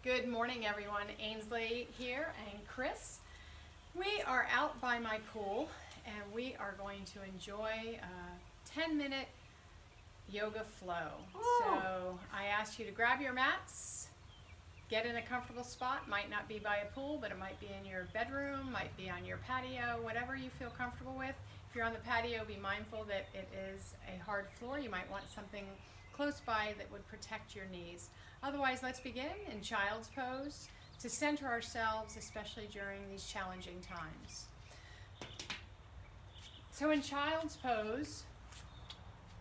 Good morning, everyone. Ainsley here and Kris. We are out by my pool and we are going to enjoy a 10-minute yoga flow. So I asked you to grab your mats, get in a comfortable spot. Might not be by a pool, but it might be in your bedroom, might be on your patio, whatever you feel comfortable with. If you're on the patio, be mindful that it is a hard floor. You might want something close by that would protect your knees. Otherwise, let's begin in child's pose to center ourselves, especially during these challenging times. So in child's pose,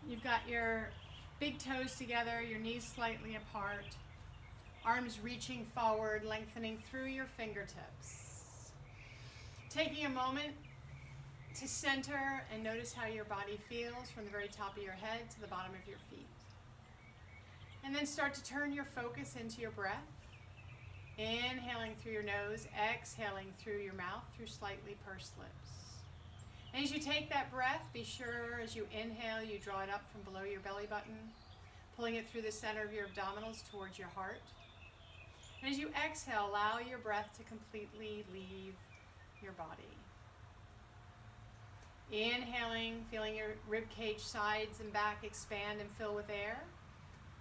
you've got your big toes together, your knees slightly apart, arms reaching forward, lengthening through your fingertips. Taking a moment to center and notice how your body feels from the very top of your head to the bottom of your feet. And then start to turn your focus into your breath. Inhaling through your nose, exhaling through your mouth through slightly pursed lips. And as you take that breath, be sure as you inhale, you draw it up from below your belly button, pulling it through the center of your abdominals towards your heart. And as you exhale, allow your breath to completely leave your body. Inhaling, feeling your rib cage sides and back expand and fill with air.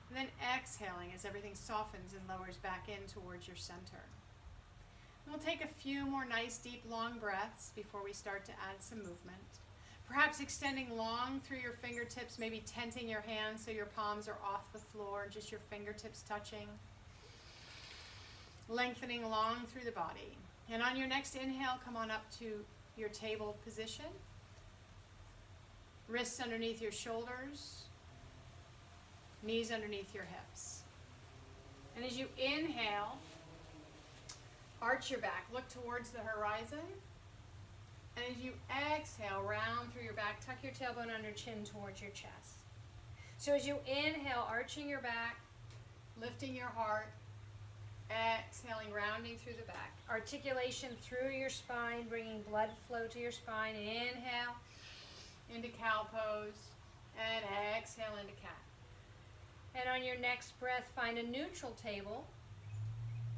And then exhaling as everything softens and lowers back in towards your center. And we'll take a few more nice, deep, long breaths before we start to add some movement. Perhaps extending long through your fingertips, maybe tenting your hands so your palms are off the floor, just your fingertips touching. Lengthening long through the body. And on your next inhale, come on up to your table position. Wrists underneath your shoulders. Knees underneath your hips. And as you inhale, arch your back, look towards the horizon. And as you exhale, round through your back, tuck your tailbone under chin towards your chest. So as you inhale, arching your back, lifting your heart, exhaling, rounding through the back. Articulation through your spine, bringing blood flow to your spine. Inhale into cow pose, and exhale into cat. And on your next breath, find a neutral table,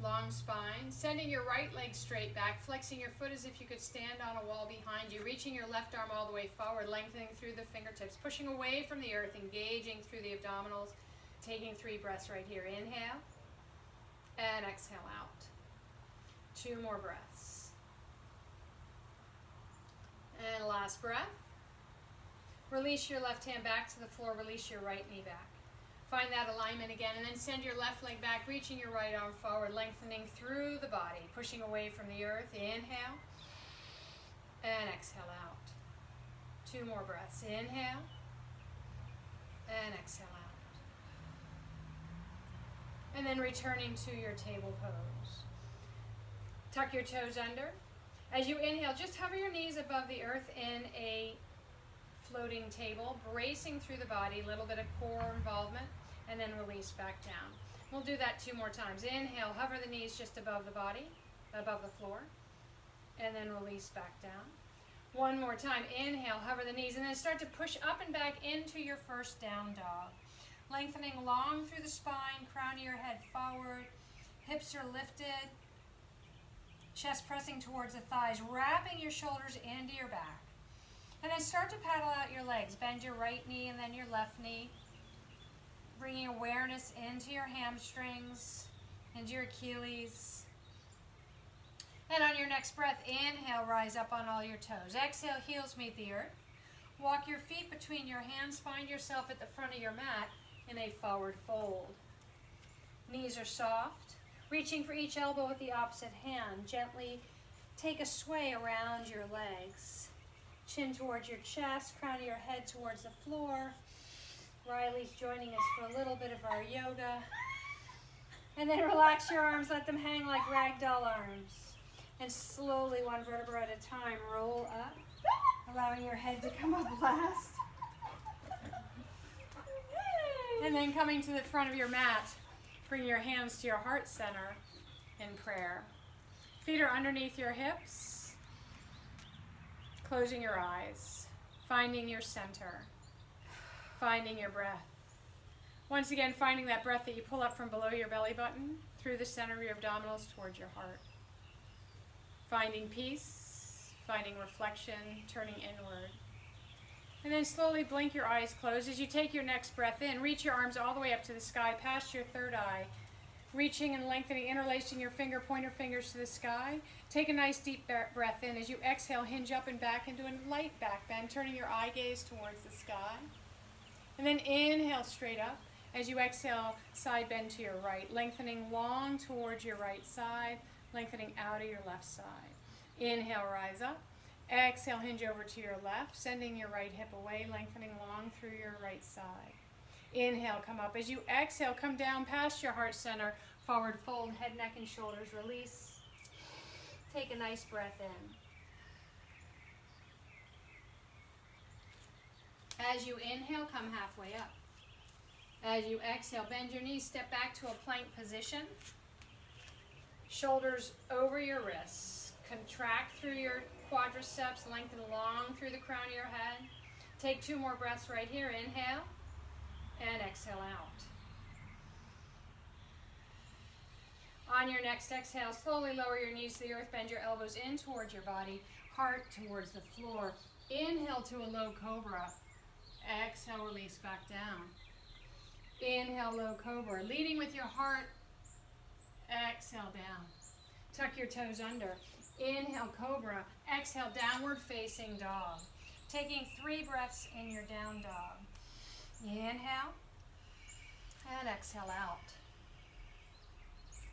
long spine, sending your right leg straight back, flexing your foot as if you could stand on a wall behind you, reaching your left arm all the way forward, lengthening through the fingertips, pushing away from the earth, engaging through the abdominals, taking 3 breaths right here. Inhale, and exhale out. 2 more breaths. And last breath. Release your left hand back to the floor, release your right knee back. Find that alignment again, and then send your left leg back, reaching your right arm forward, lengthening through the body, pushing away from the earth. Inhale, and exhale out. 2 more breaths. Inhale, and exhale out. And then returning to your table pose. Tuck your toes under. As you inhale, just hover your knees above the earth in a floating table, bracing through the body, a little bit of core involvement, and then release back down. We'll do that 2 more times. Inhale, hover the knees just above the body, above the floor, and then release back down. 1 more time. Inhale, hover the knees, and then start to push up and back into your first down dog. Lengthening long through the spine, crown of your head forward, hips are lifted, chest pressing towards the thighs, wrapping your shoulders into your back. And then start to paddle out your legs. Bend your right knee and then your left knee. Bringing awareness into your hamstrings, into your Achilles. And on your next breath, inhale, rise up on all your toes. Exhale, heels meet the earth. Walk your feet between your hands. Find yourself at the front of your mat in a forward fold. Knees are soft. Reaching for each elbow with the opposite hand. Gently take a sway around your legs. Chin towards your chest, crown of your head towards the floor. Riley's joining us for a little bit of our yoga. And then relax your arms, let them hang like ragdoll arms. And slowly, 1 vertebra at a time, roll up, allowing your head to come up last. And then coming to the front of your mat, bring your hands to your heart center in prayer. Feet are underneath your hips. Closing your eyes, finding your center, finding your breath. Once again, finding that breath that you pull up from below your belly button, through the center of your abdominals towards your heart. Finding peace, finding reflection, turning inward. And then slowly blink your eyes closed as you take your next breath in. Reach your arms all the way up to the sky, past your third eye. Reaching and lengthening, interlacing your pointer fingers to the sky. Take a nice deep breath in. As you exhale, hinge up and back into a light back bend, turning your eye gaze towards the sky. And then inhale straight up. As you exhale, side bend to your right, lengthening long towards your right side, lengthening out of your left side. Inhale, rise up. Exhale, hinge over to your left, sending your right hip away, lengthening long through your right side. Inhale, come up. As you exhale, come down past your heart center, forward fold, head, neck, and shoulders, release. Take a nice breath in. As you inhale, come halfway up. As you exhale, bend your knees, step back to a plank position. Shoulders over your wrists. Contract through your quadriceps, lengthen long through the crown of your head. Take 2 more breaths right here. Inhale and exhale out. On your next exhale, slowly lower your knees to the earth, bend your elbows in towards your body, heart towards the floor. Inhale to a low cobra. Exhale, release back down. Inhale, low cobra. Leading with your heart. Exhale, down. Tuck your toes under. Inhale, cobra. Exhale, downward facing dog. Taking 3 breaths in your down dog. Inhale and exhale out.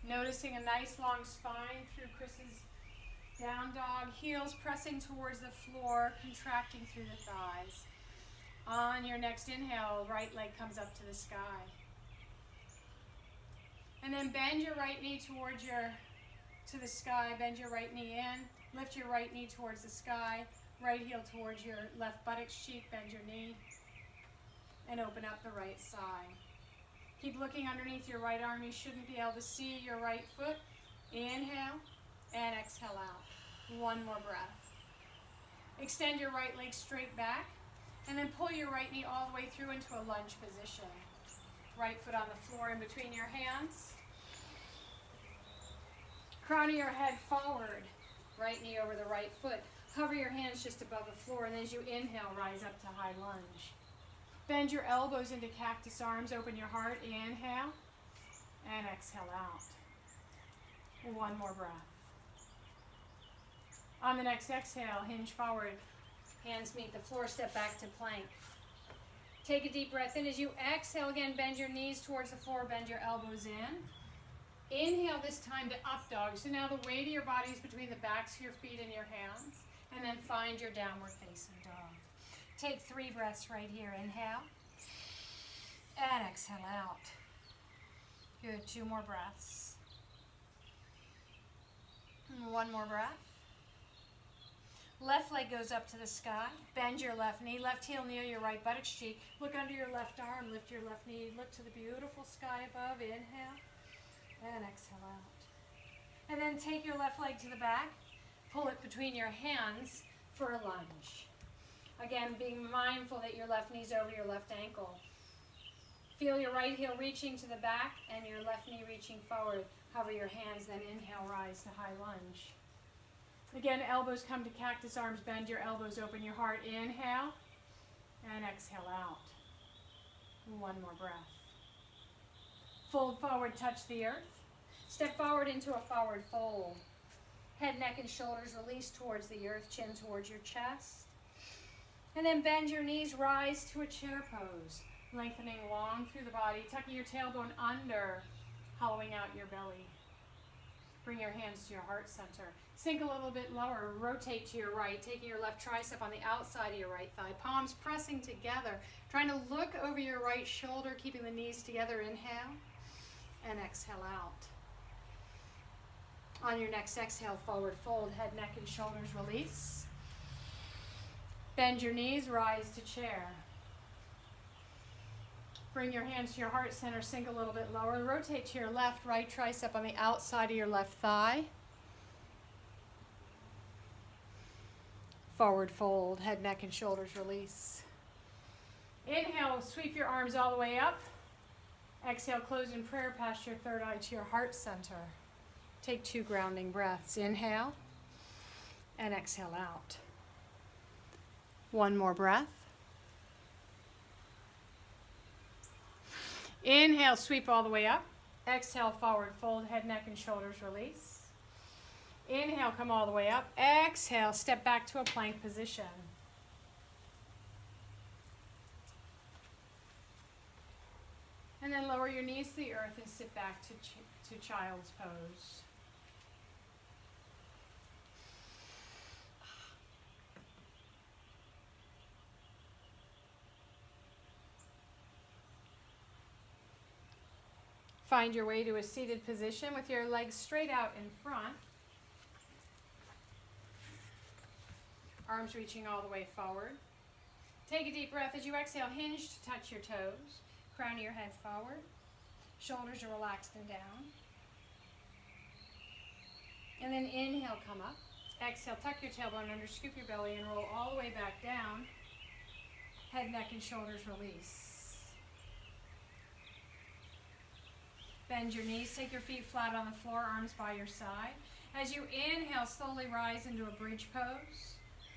Noticing a nice long spine through Kris's down dog. Heels pressing towards the floor, contracting through the thighs. On your next inhale, right leg comes up to the sky. And then bend your right knee towards to the sky. Bend your right knee in. Lift your right knee towards the sky. Right heel towards your left buttocks cheek. Bend your knee. And open up the right side. Keep looking underneath your right arm. You shouldn't be able to see your right foot. Inhale and exhale out. 1 more breath. Extend your right leg straight back. And then pull your right knee all the way through into a lunge position. Right foot on the floor in between your hands. Crown of your head forward. Right knee over the right foot. Hover your hands just above the floor, and as you inhale, rise up to high lunge. Bend your elbows into cactus arms. Open your heart. Inhale and exhale out. 1 more breath. On the next exhale, hinge forward. Hands meet the floor, step back to plank. Take a deep breath in. As you exhale again, bend your knees towards the floor, bend your elbows in. Inhale this time to up dog. So now the weight of your body is between the backs of your feet and your hands. And then find your downward facing dog. Take 3 breaths right here. Inhale. And exhale out. Good. 2 more breaths. And 1 more breath. Left leg goes up to the sky. Bend your left knee. Left heel near your right buttocks cheek. Look under your left arm. Lift your left knee. Look to the beautiful sky above. Inhale. And exhale out. And then take your left leg to the back. Pull it between your hands for a lunge. Again, being mindful that your left knee's over your left ankle. Feel your right heel reaching to the back and your left knee reaching forward. Hover your hands, then inhale, rise to high lunge. Again, elbows come to cactus arms. Bend your elbows, open your heart. Inhale and exhale out. 1 more breath. Fold forward, touch the earth. Step forward into a forward fold. Head, neck, and shoulders release towards the earth, chin towards your chest. And then bend your knees, rise to a chair pose. Lengthening long through the body, tucking your tailbone under, hollowing out your belly. Bring your hands to your heart center. Sink a little bit lower, rotate to your right, taking your left tricep on the outside of your right thigh. Palms pressing together, trying to look over your right shoulder, keeping the knees together. Inhale and exhale out. On your next exhale, forward fold, head, neck, and shoulders release. Bend your knees, rise to chair. Bring your hands to your heart center, sink a little bit lower. Rotate to your left, right tricep on the outside of your left thigh. Forward fold, head, neck, and shoulders release. Inhale, sweep your arms all the way up. Exhale, close in prayer, pass your third eye to your heart center. Take 2 grounding breaths. Inhale and exhale out. 1 more breath. Inhale, sweep all the way up. Exhale, forward fold, head, neck, and shoulders release. Inhale, come all the way up. Exhale, step back to a plank position. And then lower your knees to the earth and sit back to child's pose. Find your way to a seated position with your legs straight out in front. Arms reaching all the way forward. Take a deep breath as you exhale. Hinge to touch your toes. Crown of your head forward. Shoulders are relaxed and down. And then inhale, come up. Exhale, tuck your tailbone under, scoop your belly, and roll all the way back down. Head, neck, and shoulders release. Bend your knees, take your feet flat on the floor, arms by your side. As you inhale, slowly rise into a bridge pose.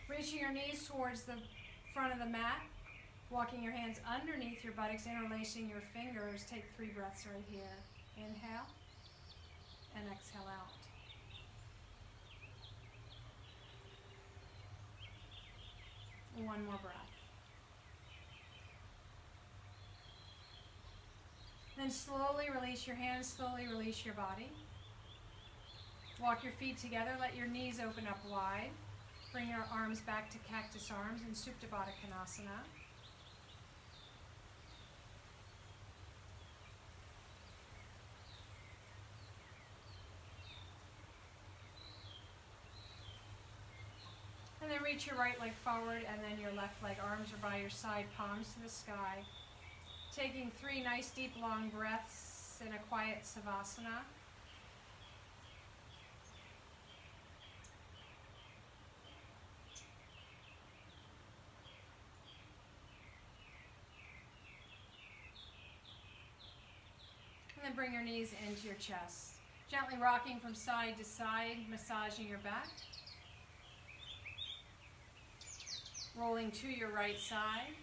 Reaching your knees towards the front of the mat. Walking your hands underneath your buttocks, interlacing your fingers. Take 3 breaths right here. Inhale and exhale out. One more breath. Then slowly release your hands, slowly release your body. Walk your feet together, let your knees open up wide. Bring your arms back to cactus arms in Supta Baddha Konasana. And then reach your right leg forward and then your left leg. Arms are by your side, palms to the sky. Taking 3 nice deep long breaths in a quiet savasana. And then bring your knees into your chest. Gently rocking from side to side, massaging your back. Rolling to your right side.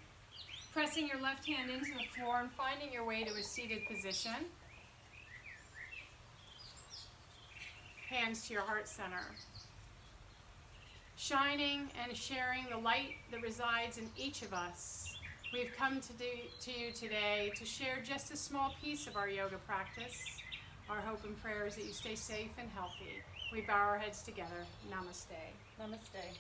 Pressing your left hand into the floor and finding your way to a seated position. Hands to your heart center. Shining and sharing the light that resides in each of us. We've come to you today to share just a small piece of our yoga practice. Our hope and prayer is that you stay safe and healthy. We bow our heads together. Namaste. Namaste.